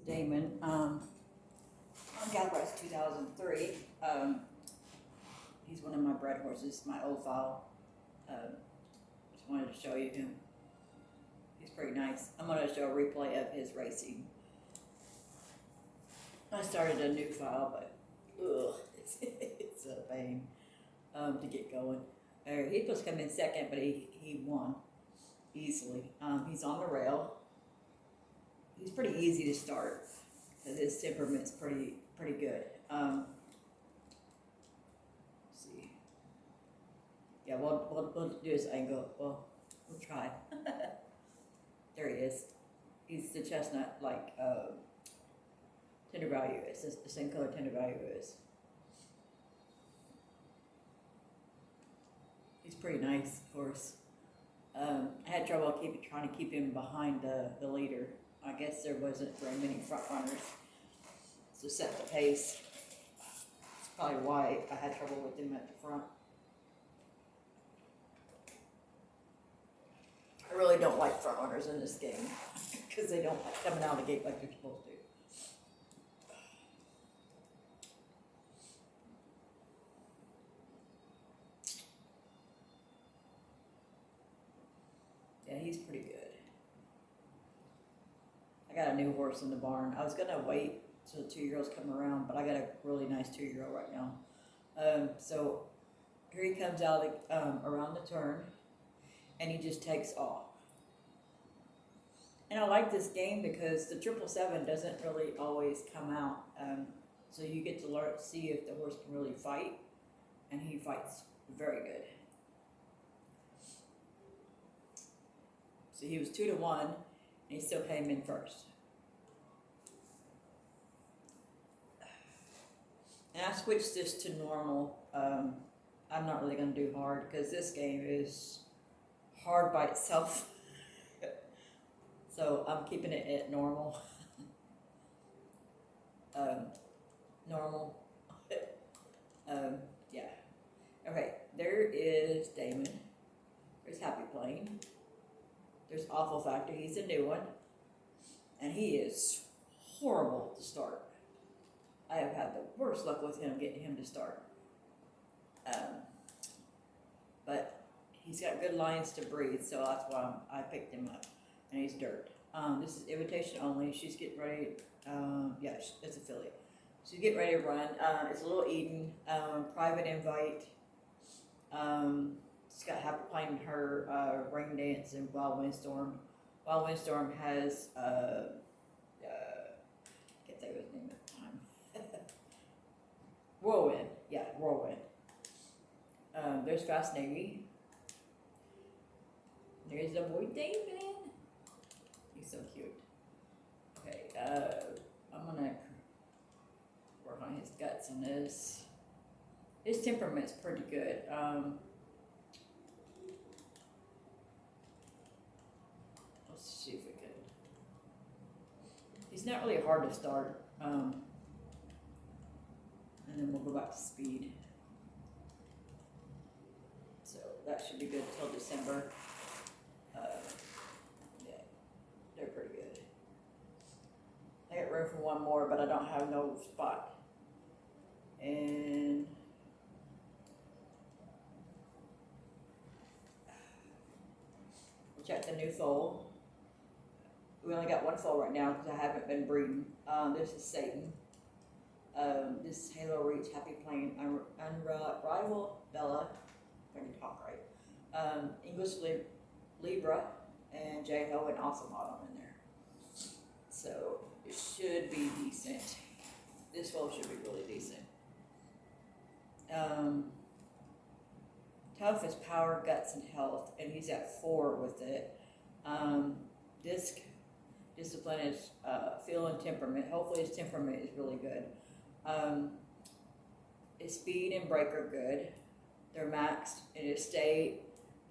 Damon. On Gallop Racer 2003. He's one of my bred horses, my old file. Just wanted to show you him. He's pretty nice. I'm going to show a replay of his racing. I started a new file, but it's a pain to get going. He was supposed to come in second, but he won easily. He's on the rail. He's pretty easy to start because his temperament's pretty good. Let's see. Yeah, we'll do his angle. Well, we'll try. There he is. He's the chestnut, like tender value is. It's the same color tender value is. He's pretty nice, of course. I had trouble trying to keep him behind the leader. I guess there wasn't very many front runners to set the pace. That's probably why I had trouble with him at the front. I really don't like front runners in this game because they don't like coming out of the gate like they're supposed to. Yeah, he's pretty good. I got a new horse in the barn. I was gonna wait till the 2-year-olds come around, but I got a really nice 2-year-old right now. So here he comes out around the turn, and he just takes off. And I like this game because the 777 doesn't really always come out. So you get to learn, see if the horse can really fight, and he fights very good. So he was 2-1, and he still came in first. And I switched this to normal. I'm not really going to do hard because this game is hard by itself. So I'm keeping it at normal. Normal. Yeah. Okay, there is Damon. There's Happy Plane. There's Awful Factor. He's a new one. And he is horrible to start. I have had the worst luck with him getting him to start. But he's got good lines to breathe, so that's why I picked him up. And he's dirt. This is invitation only. She's getting ready. Yeah, it's a filly. She's getting ready to run. It's a little Eden. Private invite. She's got Happy Plane in her ring dance and Wild Windstorm. Wild Windstorm has can't think of his name at the time. Whirlwind. Yeah, Whirlwind. There's Fast Navy. There's the boy Damon. He's so cute. Okay, I'm gonna work on his guts on this. His temperament's pretty good. Let's see if we can. He's not really hard to start. And then we'll go back to speed. So that should be good till December. Yeah, they're pretty good. I got room for one more, but I don't have no spot. And we'll check the new foal. We only got one foal right now because I haven't been breeding. This is Satan. This is Halo Reach, Happy Plane, Unrivaled Bella, if I can talk right. English Libra, and J-Ho and Awesome Autumn in there. So it should be decent. This foal should be really decent. Tough is power, guts, and health, and he's at 4 with it. Discipline is feel and temperament. Hopefully his temperament is really good. His speed and break are good. They're maxed, and his stay,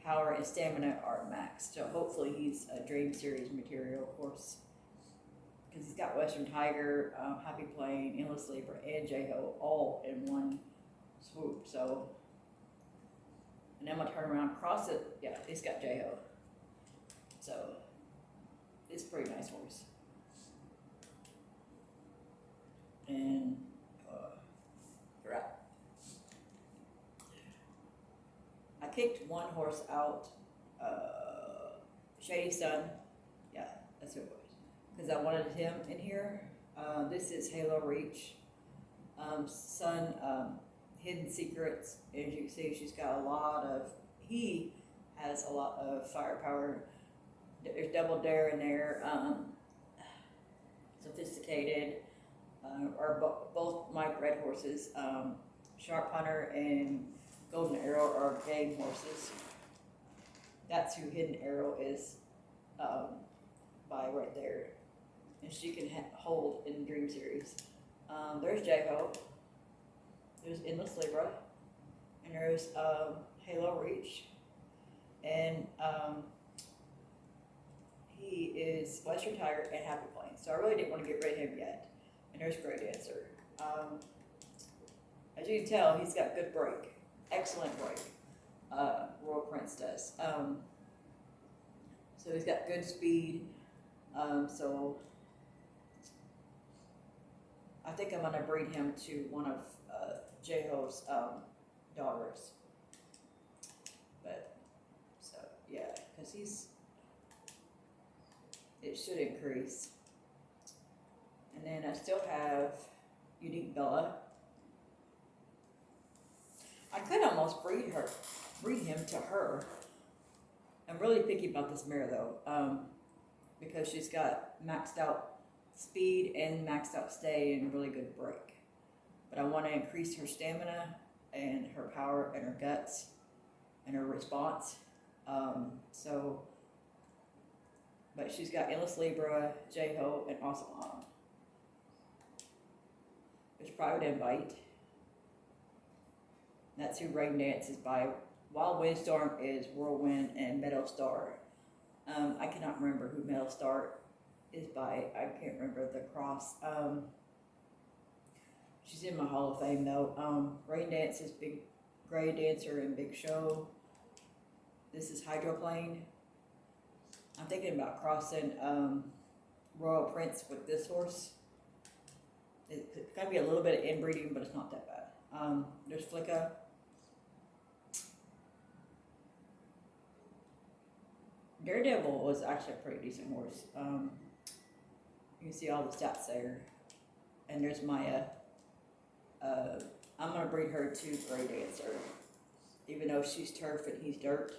power, and stamina are maxed. So hopefully he's a Dream Series material, of course, because he's got Western Tiger, Happy Plane, Endless Libra, and J-Ho all in one swoop. So, and then I'm gonna turn around, cross it. Yeah, he's got J-Ho. So it's a pretty nice horse. kicked one horse out, Shady Sun. Yeah, that's who it was. Because I wanted him in here. This is Halo Reach. Sun, Hidden Secrets. As you can see, she's got a lot of, he has a lot of firepower. There's Double Dare in there. Sophisticated. Both my bred horses. Sharp Hunter and Golden Arrow are game horses. That's who Hidden Arrow is by right there. And she can hold in Dream Series. There's J-Hope. There's Endless Libra. And there's Halo Reach. And he is Western Tiger and Happy Plains. So I really didn't want to get rid of him yet. And there's Grey Dancer. As you can tell, he's got good break. Excellent break. Royal Prince does. So he's got good speed. So I think I'm gonna breed him to one of J-Ho's daughters. But so yeah, because it should increase. And then I still have Unique Bella. I could almost breed him to her. I'm really picky about this mare though, because she's got maxed out speed and maxed out stay and really good break. But I want to increase her stamina and her power and her guts and her response. But she's got Endless Libra, J-Ho, and Awesome Autumn. There's Private Invite. That's who Rain Dance is by. Wild Windstorm is Whirlwind and Meadow Star. I cannot remember who Meadow Star is by. I can't remember the cross. She's in my Hall of Fame though. Rain Dance is Big Grey Dancer and Big Show. This is Hydroplane. I'm thinking about crossing Royal Prince with this horse. It's going to be a little bit of inbreeding, but it's not that bad. There's Flicka. Daredevil was actually a pretty decent horse. You can see all the stats there. And there's Maya. I'm going to breed her to Grey Dancer. Even though she's turf and he's dirt.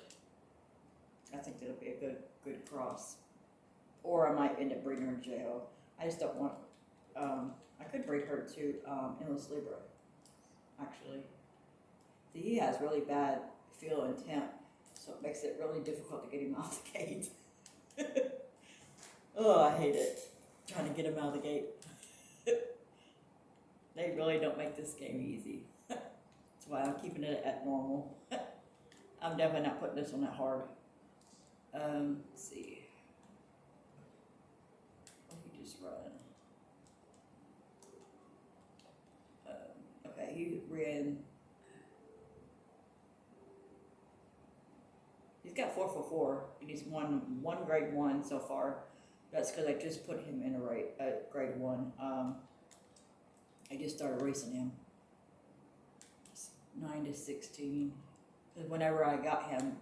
I think that'll be a good cross. Or I might end up breeding her to J-Ho. I just don't want, I could breed her to Endless Libra, actually. See, he has really bad feel and temp, so it makes it really difficult to get him out of the gate. Oh, I hate it, trying to get him out of the gate. They really don't make this game easy. That's why I'm keeping it at normal. I'm definitely not putting this one that hard. Let's see. What did he just run? Okay, he ran. He's got 4 and he's won one grade 1 so far. That's because I just put him in a grade 1. I just started racing him. 9 to 16. Because whenever I got him,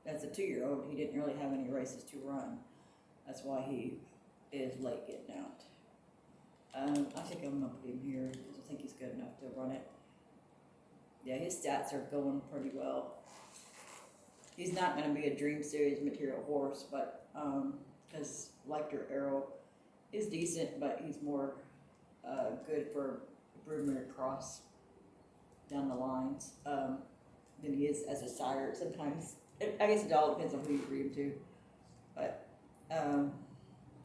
as a 2-year-old, he didn't really have any races to run. That's why he is late getting out. I think I'm going to put him here because I think he's good enough to run it. Yeah, his stats are going pretty well. He's not going to be a Dream Series material horse, but because Lecter Arrow is decent, but he's more good for Broodmare Cross down the lines than he is as a sire. Sometimes, I guess it all depends on who you breed him to. But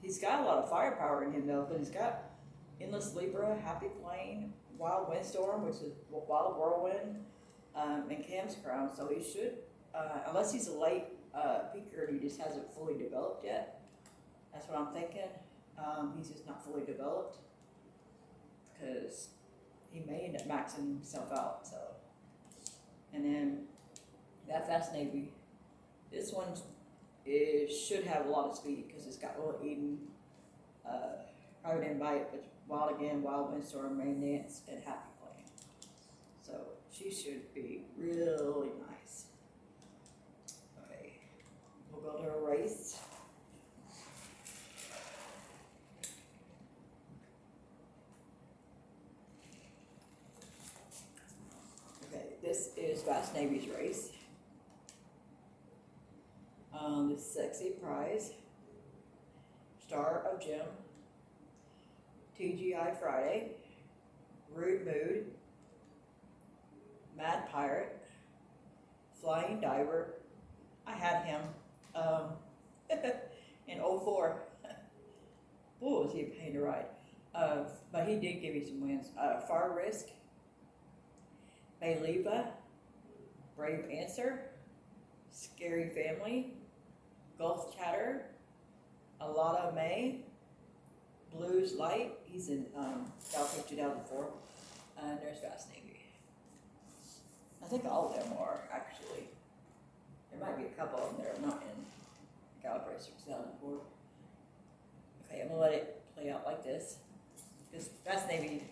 he's got a lot of firepower in him though, but he's got Endless Libra, Happy Plain, Wild Windstorm, which is Wild Whirlwind, and Cam's Crown. So he should, unless he's a late peaker and he just hasn't fully developed yet. That's what I'm thinking. He's just not fully developed because he may end up maxing himself out. So, and then that Fast Navy. This one should have a lot of speed because it's got Little Eden, Private Invite, which Wild Again, Wild Windstorm, Rain Dance, and Happy Plain. So She should be really nice. Okay, we'll go to a race. Okay, this is Vast Navy's race. The Sexy Prize, Star of Jim, TGI Friday, Rude Mood, Mad Pirate, Flying Diver. I had him in '04. Boy, was he a pain to ride. But he did give me some wins. Far Risk, Bayleva, Brave Answer, Scary Family, Gulf Chatter, Alana May, Blues Light. He's in Gallop Racer 2004. And there's Vast Navy. I think all of them are, actually. There might be a couple of them that are not in Gallop Racer 2004. Okay, I'm going to let it play out like this. Because Vast Navy,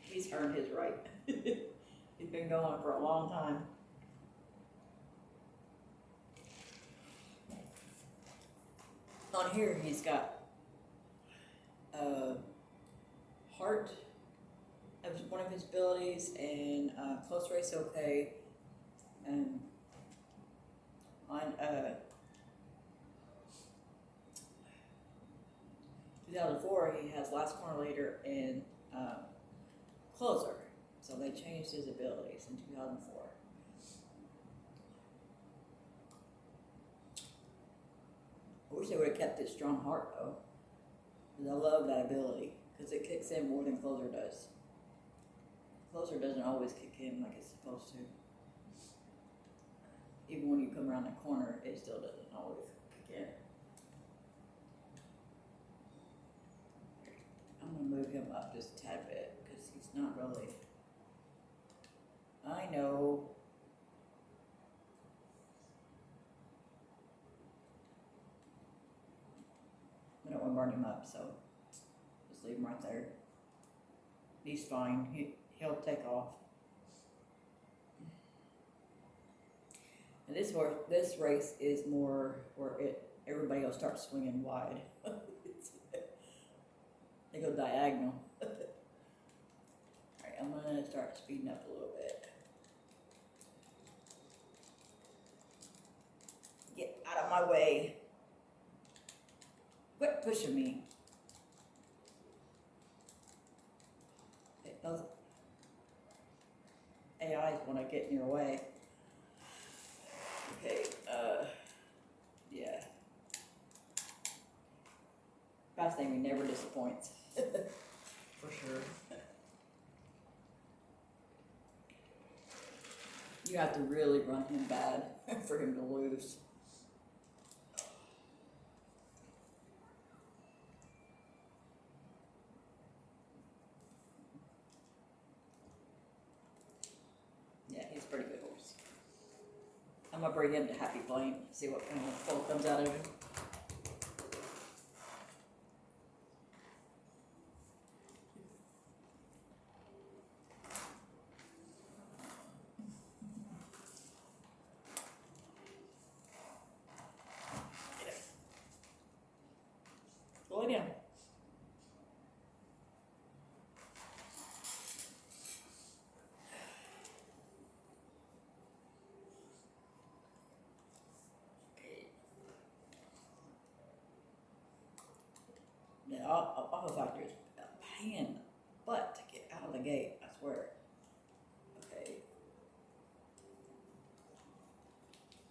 he's earned his right. He's been going for a long time. On here, he's got Heart as one of his abilities, and Close Race Okay. And on 2004, he has Last Corner Later and Closer. So they changed his abilities in 2004. I wish they would have kept his Strong Heart though, because I love that ability, because it kicks in more than Closer does. Closer doesn't always kick in like it's supposed to. Even when you come around the corner, it still doesn't always kick in. I'm going to move him up just a tad bit, because he's not really... I know. I don't want to burn him up, so just leave him right there. He's fine. He'll take off. And this race is more where everybody will start swinging wide. They go diagonal. Alright, I'm going to start speeding up a little bit. Get out of my way. Quit pushing me. Those AIs want to get in your way. Okay, yeah. Vast Navy never disappoints. For sure. You have to really run him bad for him to lose. Yeah, he's a pretty good horse. I'm gonna bring him to Happy Plane, see what kind of foal comes out of him. Go lay down. Yeah, auto factor is a pain in the butt to get out of the gate, I swear. Okay.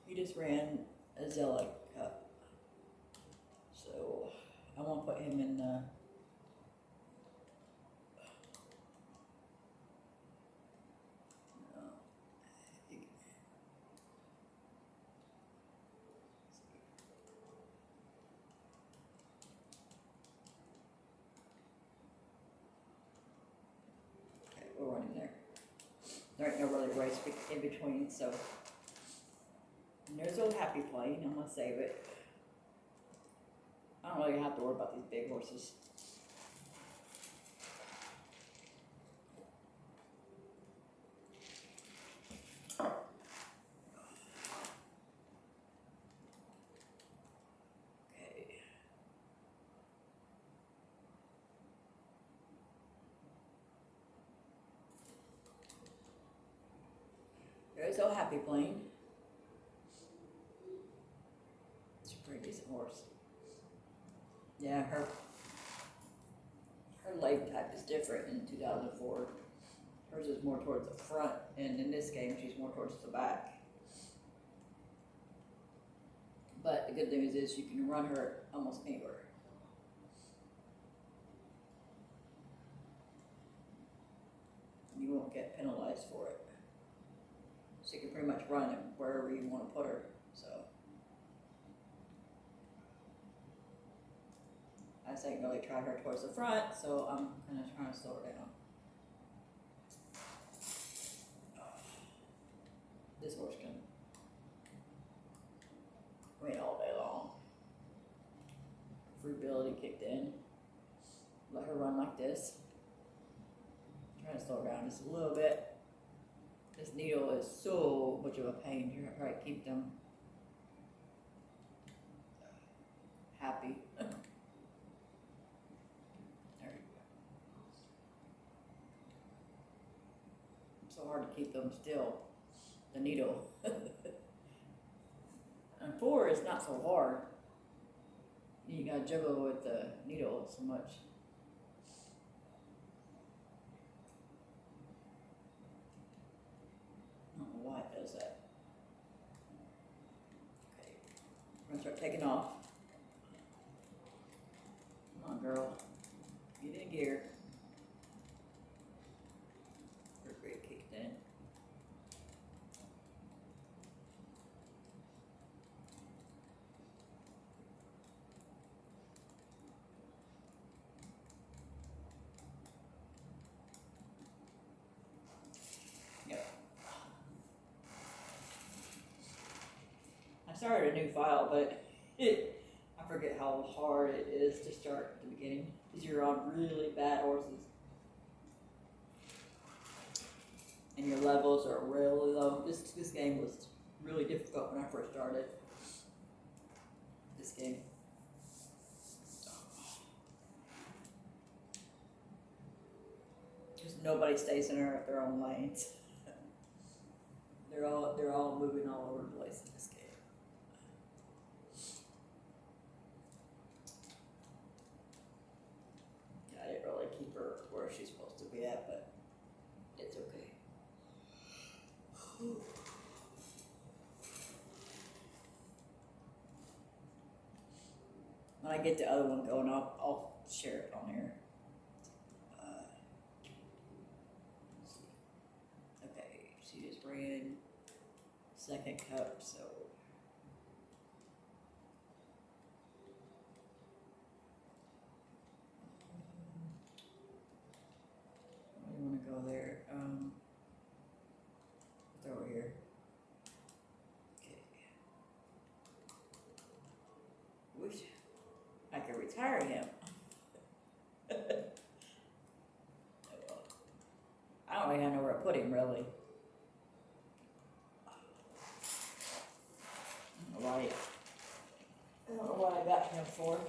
He just ran a Zella Cup. So I want to put him in the we're running there. There ain't no really race in between, so. And there's old Happy Plane. I'm gonna save it. I don't really have to worry about these big horses. Okay, so Happy Plane. It's a pretty decent horse. Yeah, her leg type is different in 2004. Hers is more towards the front, and in this game, she's more towards the back. But the good thing is you can run her almost anywhere. You won't get penalized for it. So you can pretty much run it wherever you want to put her. So I just ain't really tried her towards the front, so I'm kind of trying to slow her down. This horse can win all day long. Free ability kicked in. Let her run like this. Trying to slow her down just a little bit. This needle is so much of a pain. You're trying to keep them happy. There you go. It's so hard to keep them still. The needle. And 4 is not so hard. You gotta juggle with the needle so much. I don't know why it does that. Okay, we're gonna start taking off. Come on, girl. Get in gear. Great kicked in. I started a new file, but I forget how hard it is to start at the beginning because you're on really bad horses. And your levels are really low. This game was really difficult when I first started. This game. Just nobody stays in their own lanes. They're all moving all over the place in this game. I didn't really keep her where she's supposed to be at, but it's okay. When I get the other one going, I'll share it on here. Okay, she just ran second cup, so I don't want to go there. It's over here. Okay. Wish I could retire him. I don't really know where to put him, really. I don't know what I got him for.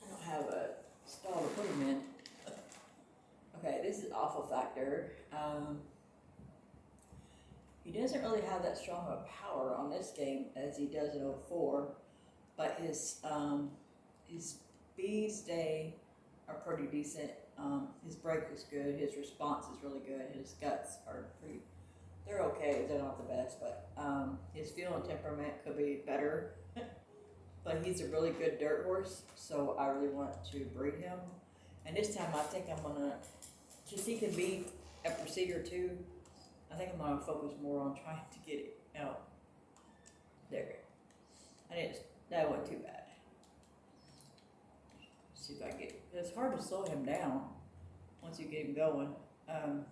I don't have a stall to put him in. Okay, this is awful factor. He doesn't really have that strong of a power on this game as he does in 04, but his speed, stay are pretty decent. His break is good. His response is really good. His guts are they're okay. They're not the best, but his feel and temperament could be better. But he's a really good dirt horse, so I really want to breed him. And this time I think I'm gonna, since he can be a procedure too, I think I'm gonna focus more on trying to get it out. There. That wasn't too bad. See if I can get, it's hard to slow him down once you get him going. I'll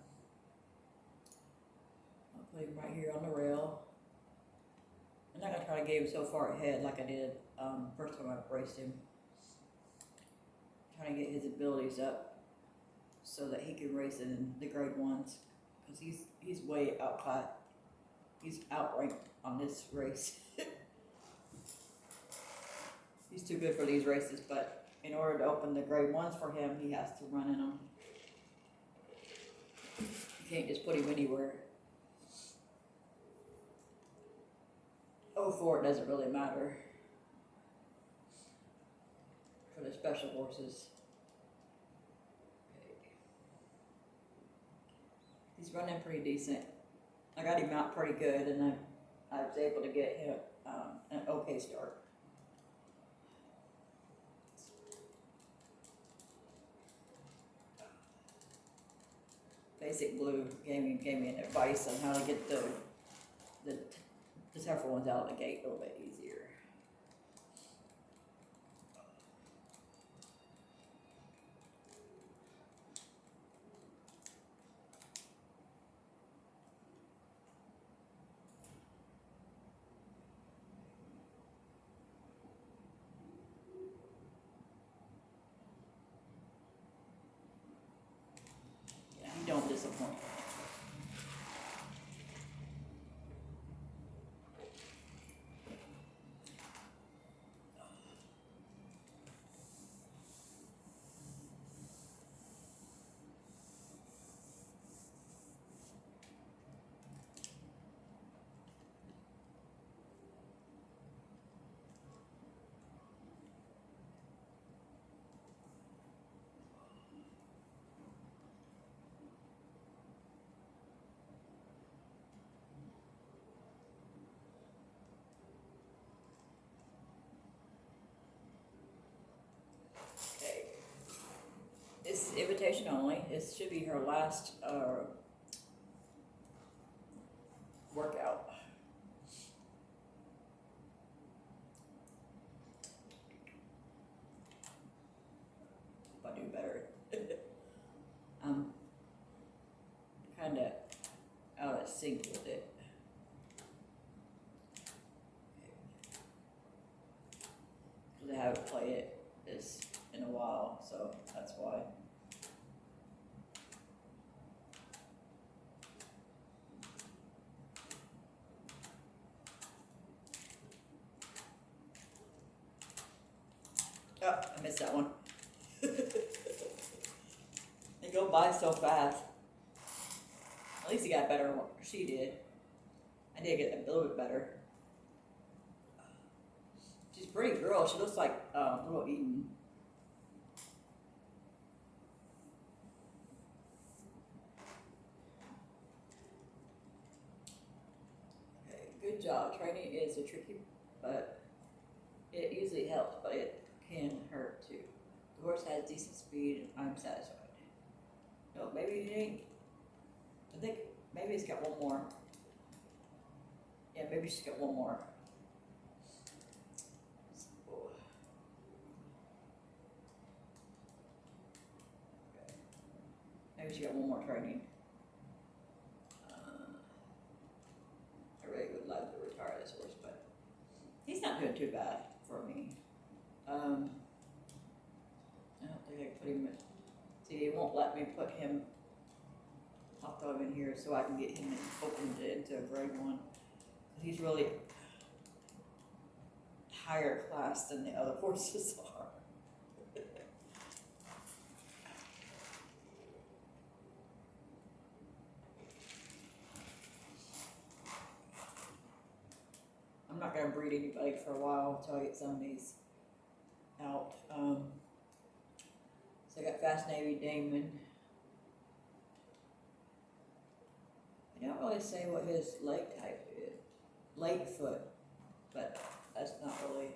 put him right here on the rail. I'm not gonna try to get him so far ahead like I did first time I raced him. Trying to get his abilities up so that he can race in the grade 1s, because he's way outclassed. He's outranked on this race. He's too good for these races, but in order to open the grade ones for him, he has to run in them. You can't just put him anywhere. 04, it doesn't really matter for the special horses. Okay. He's running pretty decent. I got him out pretty good, and I was able to get him an okay start. Basic Blue gave me an advice on how to get the tougher ones out of the gate a little bit easier. Yeah, he don't disappoint. Okay. This is invitation only. This should be her last workout. Hope I do better. I'm kind of out of sync with it. Because I haven't played it this in a while, so that's why. Oh, I missed that one. They go by so fast. At least he got better than what she did. I did get a little bit better. She's a pretty girl. She looks like little Eden. Okay, good job. Training is a tricky, but it usually helps, but it can hurt too. The horse has decent speed, and I'm satisfied. No, maybe it ain't. I think maybe it's got one more. Yeah, maybe she's got one more. Okay. Maybe she got one more training. I really would love to retire this horse, but he's not doing too bad for me. I don't think I can put him in. See, it won't let me put him. I'll throw him in here so I can get him opened into a grade 1. He's really higher class than the other horses are. I'm not going to breed anybody for a while until I get some of these out. So I got Fast Navy Damon. I don't really say what his leg type is. Late foot, but that's not really.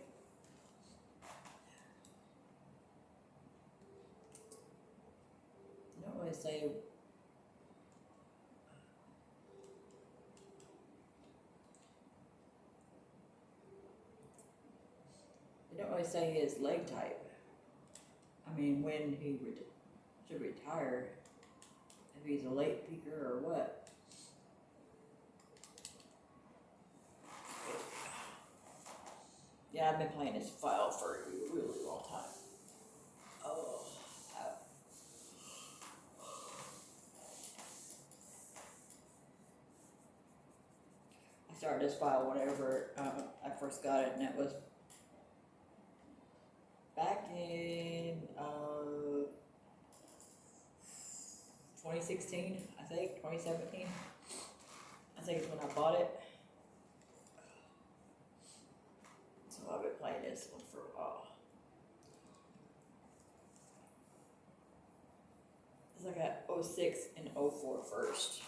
I don't really say. They don't really say his leg type. I mean, when he should retire, if he's a late peaker or what. Yeah, I've been playing this file for a really long time. Oh. I started this file whenever I first got it, and that was 2016, I think, 2017. I think it's when I bought it. So I've been playing this one for a while. Cause I got 06 and 04 first,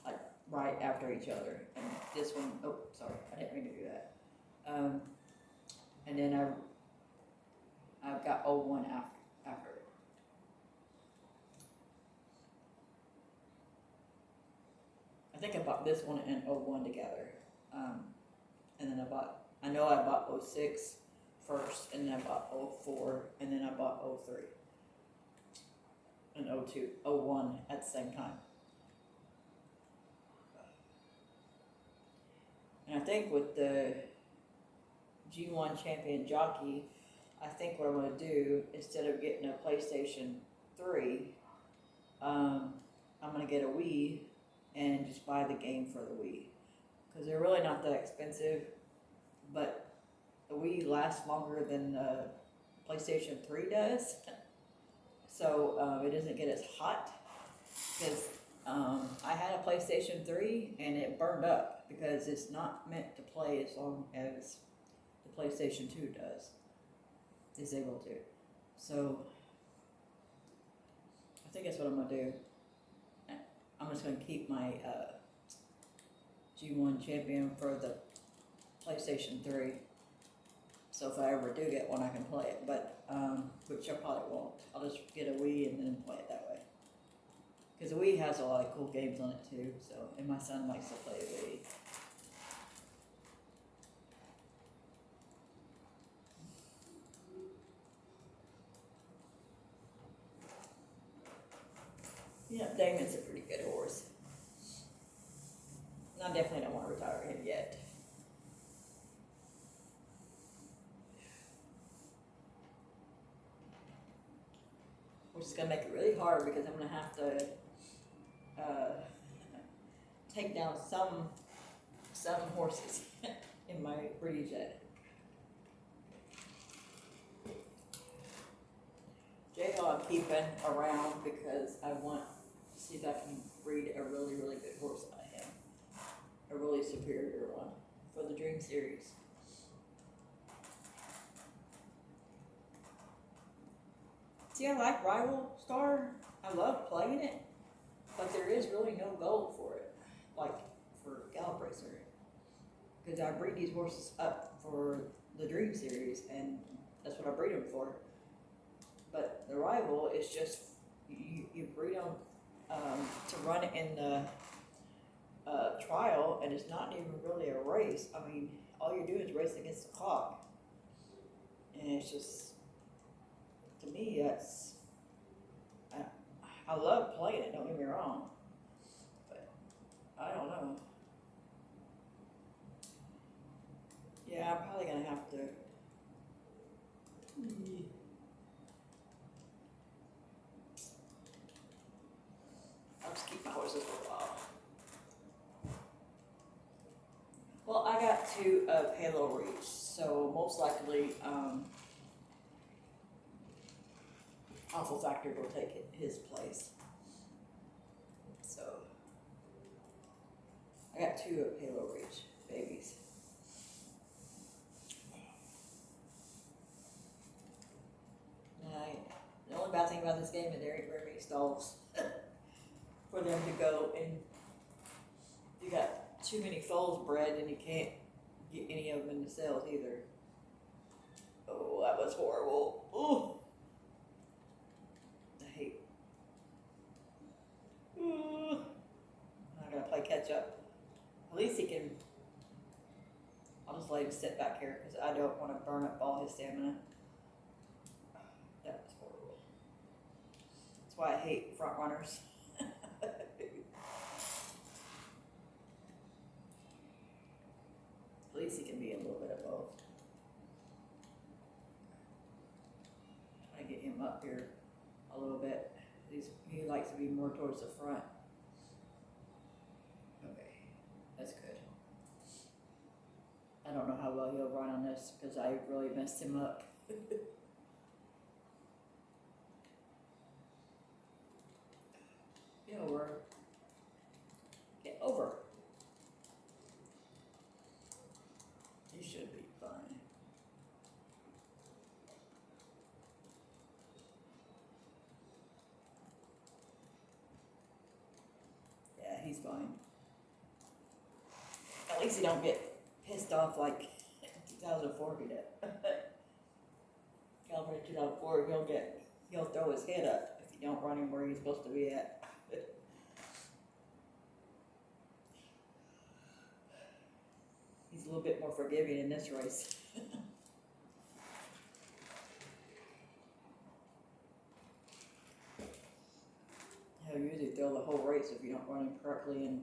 like right after each other. And this one, oh, sorry, I didn't mean to do that. And then I've got 01 after it. I think I bought this one and 01 together. And then I know I bought 06 first, and then I bought 04, and then I bought 03. And 02, 01 at the same time. And I think with the G1 Champion Jockey, I think what I'm going to do, instead of getting a PlayStation 3, I'm going to get a Wii and just buy the game for the Wii. Because they're really not that expensive, but the Wii lasts longer than the PlayStation 3 does. So it doesn't get as hot. Because I had a PlayStation 3 and it burned up because it's not meant to play as long as the PlayStation 2 is able to. So I think that's what I'm going to do. I'm just going to keep my G1 Champion for the PlayStation 3. So if I ever do get one, I can play it, but which I probably won't. I'll just get a Wii and then play it that way. Because the Wii has a lot of cool games on it too, so, and my son likes to play the Wii. Yeah, Damon's a pretty good horse. And I definitely don't want to retire him yet. Which is going to make it really hard because I'm going to have to take down some horses in my breeding shed. J-Ho I'm keeping around because I want to see if I can breed a really, really good horse out of him. A really superior one for the Dream Series. See, I like Rival Star. I love playing it, but there is really no goal for it, like for Gallop Racer. Because I breed these horses up for the Dream Series, and that's what I breed them for. But the Rival is just, you breed them to run in the trial, and it's not even really a race. I mean, all you're doing is racing against the clock. And it's just, to me, I love playing it, don't get me wrong, but I don't know. Yeah, I'm probably gonna have to. I'll just keep my horses for a while. Well, I got 2 of Halo Reach, so most likely, Awful Factor will take his place. So, I got 2 of Halo Reach babies. The only bad thing about this game is there ain't very many stalls for them to go, and you got too many foals bred and you can't get any of them in the sales either. Oh, that was horrible. Ooh. I hate. Ooh. I gotta play catch up. At least he can. I'll just let him sit back here because I don't want to burn up all his stamina. That was horrible. That's why I hate front runners. At least he can be a little bit of both. Try to get him up here a little bit. He likes to be more towards the front. Okay, that's good. I don't know how well he'll run on this because I really messed him up. over. Get over. You should be fine. Yeah, he's fine. At least he don't get pissed off like 2004 he did. California 2004, he'll throw his head up if you don't run him where he's supposed to be at. He's a little bit more forgiving in this race. He'll usually throw the whole race if you don't run him correctly. In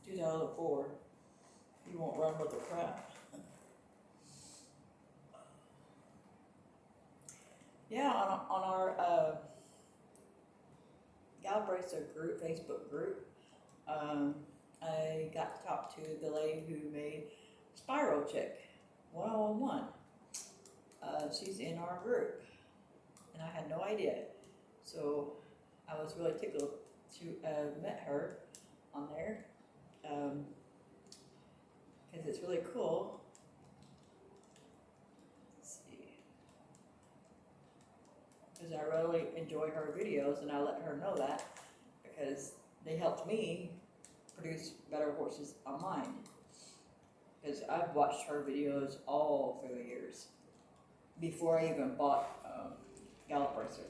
2004, he won't run with the crap. Yeah, on our Gallop Racer group, Facebook group, I got to talk to the lady who made Spiral Chick 1001. She's in our group, and I had no idea. So I was really tickled to have met her on there, because it's really cool. Because I really enjoy her videos, and I let her know that because they helped me produce better horses on mine. Because I've watched her videos all through the years before I even bought Gallop Racer.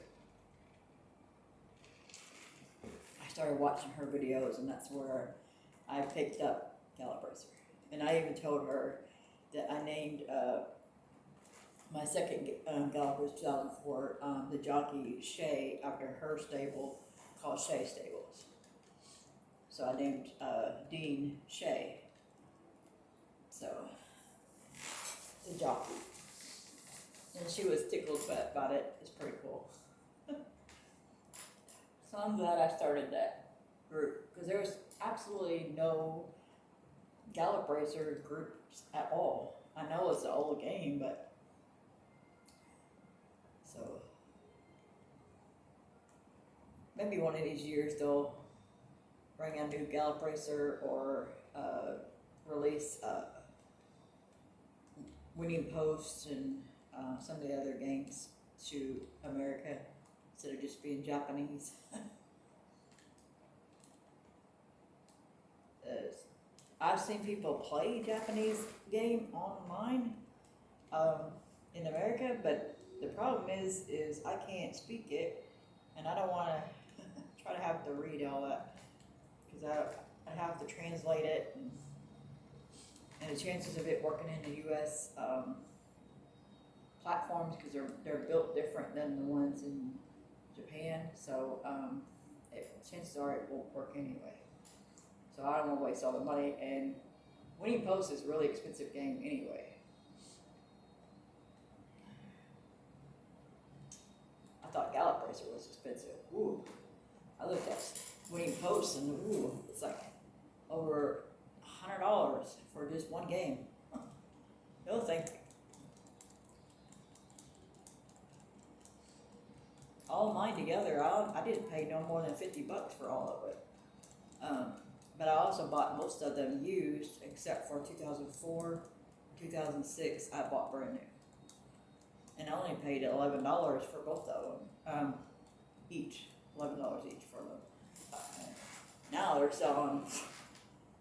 I started watching her videos, and that's where I picked up Gallop Racer. And I even told her that I named my second Gallop Racer 2004, the jockey Shay, after her stable called Shay Stables. So I named Dean Shay. So, the jockey. And she was tickled about it. It's pretty cool. So I'm glad I started that group, because there was absolutely no Gallop Racer groups at all. I know it's an old game, but so maybe one of these years they'll bring a new Gallop Racer or release Winning Post and some of the other games to America instead of just being Japanese. I've seen people play Japanese game online in America, but the problem is I can't speak it, and I don't want to try to have to read all that, because I have to translate it, and the chances of it working in the U.S. Platforms, because they're built different than the ones in Japan, so chances are it won't work anyway. So I don't want to waste all the money, and Winning Post is a really expensive game anyway. I thought Gallop Racer was expensive. Ooh, I looked at Winning Post, and ooh, it's like over $100 for just one game. No thank you. All mine together, I didn't pay no more than $50 for all of it. But I also bought most of them used, except for 2004, 2006, I bought brand new. And I only paid $11 for both of them, each, $11 each for them. Now they're selling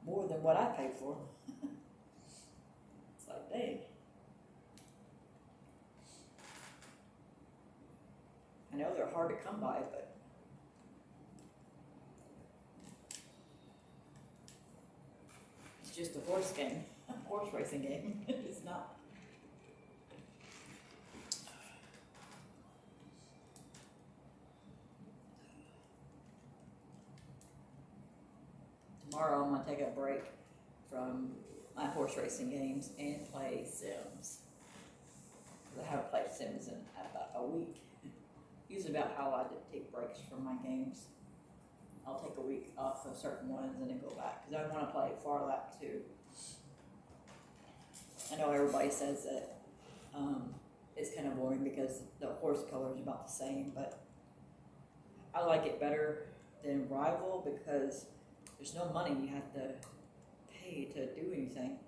more than what I paid for them. It's like, dang. I know they're hard to come by, but it's just a horse game, a horse racing game. It's not. Tomorrow I'm going to take a break from my horse racing games and play Sims. I haven't played Sims in about a week. Usually about how I take breaks from my games. I'll take a week off of certain ones and then go back, because I want to play Far Lap 2. I know everybody says that it's kind of boring because the horse color is about the same, but I like it better than Rival because there's no money you have to pay to do anything.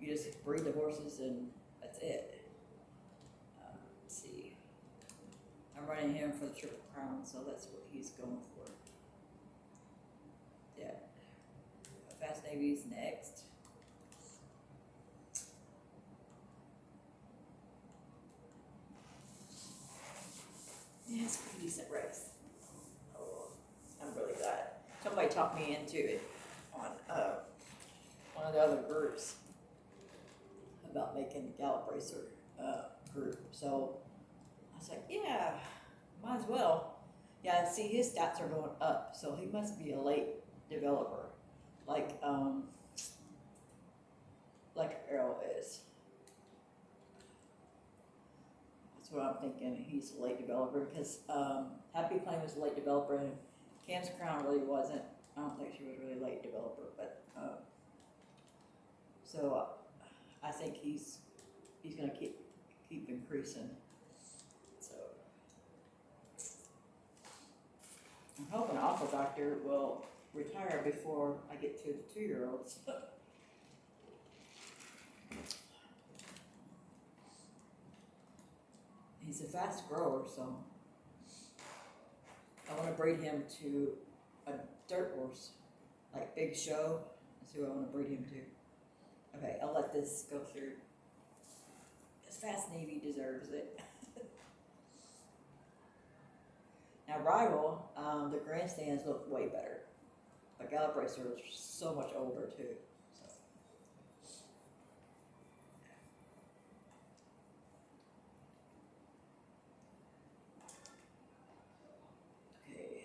You just breed the horses and that's it. Let's see. I'm running him for the Triple Crown, so that's what he's going for. Yeah. Fast Navy's next. Yeah, it's a pretty decent race. Oh, I'm really glad. Somebody talked me into it on one of the other groups about making the Gallop Racer group. So I was like, yeah, might as well. Yeah, see, his stats are going up, so he must be a late developer, like Arrow is. That's what I'm thinking. He's a late developer because Happy Claim was a late developer, and Cam's Crown really wasn't. I don't think she was really a late developer, but so I think he's gonna keep increasing. So I'm hoping Awful Doctor will retire before I get to the 2-year-olds. He's a fast grower, so I want to breed him to a dirt horse, like Big Show. That's who I want to breed him to. Okay, I'll let this go through. This Fast Navy deserves it. Now Rival, the grandstands look way better. But Gallop Racer is so much older too.